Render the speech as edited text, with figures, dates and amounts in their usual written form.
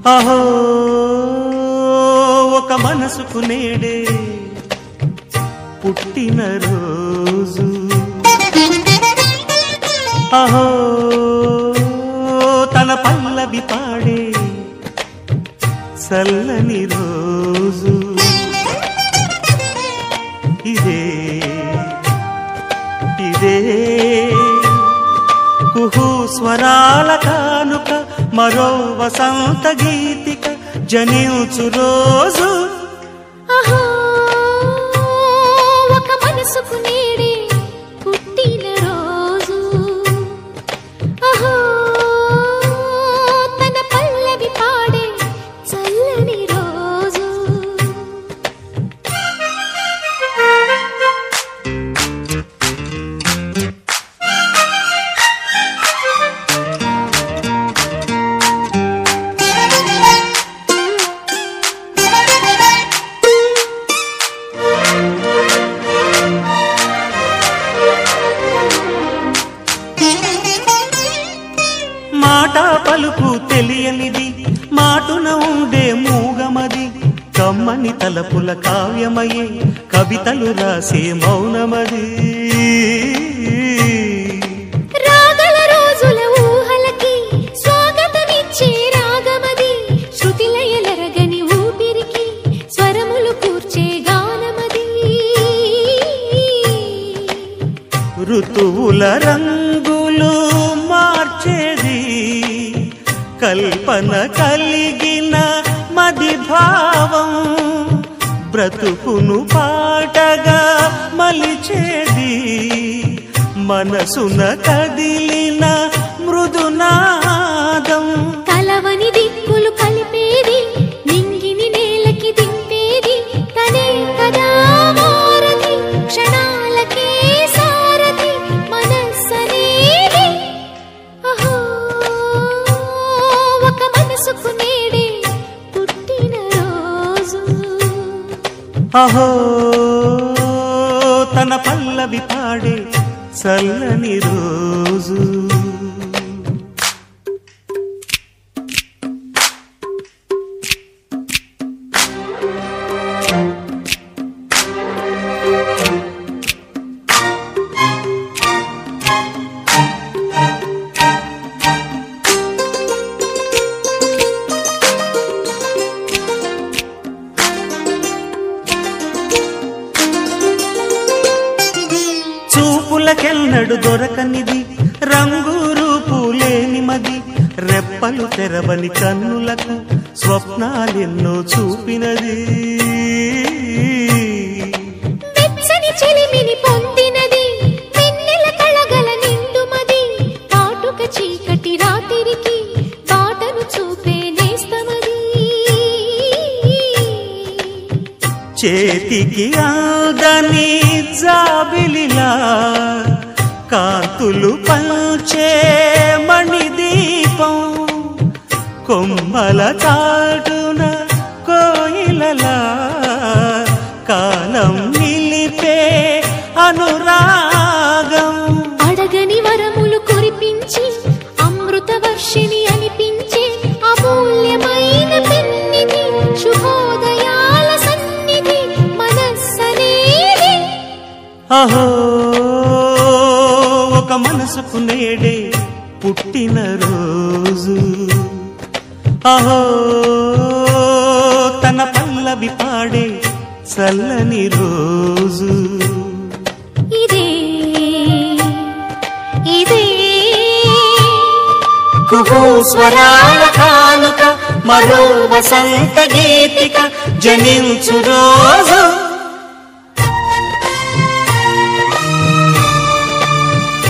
అహో ఒక మనసుకు నేడే పుట్టిన రోజు అహో తన పల్లవి పాడే చల్లని రోజు ఇదే ఇదే కుహు స్వరాల కానుక మరో వసంత గీతిక జనించు రోజు అహో ఒక మనసుకు నేడే పుట్టిన రోజు అహో తన పల్లవి పాడే చల్లని రోజు మాట పలుకు తెలియనిది మాటున ఉండే మూగమది కమ్మని తలపుల కావ్యమయే కవితలు రాసే మౌనమది రాగల రోజుల ఊహలకి స్వాగతమిచ్చే రాగమది శృతిలయలరగని ఊపిరికి స్వరములు కూర్చే గానమది ఋతువుల రంగులు మార్చేది కల్పన కలిగిన మది భావం బ్రతుకును పాటగా మలిచేది మనసున కదిలిన మృదునాదం కలవని దిక్కులు కలిపేది నింగిని నేలకి దింపేది తనే కదా మారది క్షణాలకే సారది మనస్సనేది అహో ఒక మనసుకు నేడే పుట్టిన రోజు అహో తన పల్లవి పాడే చల్లని రోజు చూపులకెన్నడు దొరకనిది రంగు రూపు లేని మది రెప్పలు తెరవని కన్నులకు స్వప్నాలెన్నో చూపినది వెచ్చని చెలిమిని పొందినది వెన్నెల కళగల నిండుమది కాటుక చీకటి రాత్రికి బాటను చూపే నేస్తమది చేతికి ఆదని జాబిలిలా కాంతులు పంచే మణిదీపం కొమ్మల చాటున కోయిలలా కాలం నిలిపే అనురాగం అడగని వరములు కురిపించి అమృత వర్షిణి అనిపించే అమూల్యమైన పెన్నిధి శుభోదయాల సన్నిధి మనస్సనేది అహో ఒక మనసుకు నేడే పుట్టిన రోజు అహో తన పల్లవి పాడే చల్లని రోజు ఇదే ఇదే కుహు స్వరాల కానుక మరో వసంత గీతిక జనించు రోజు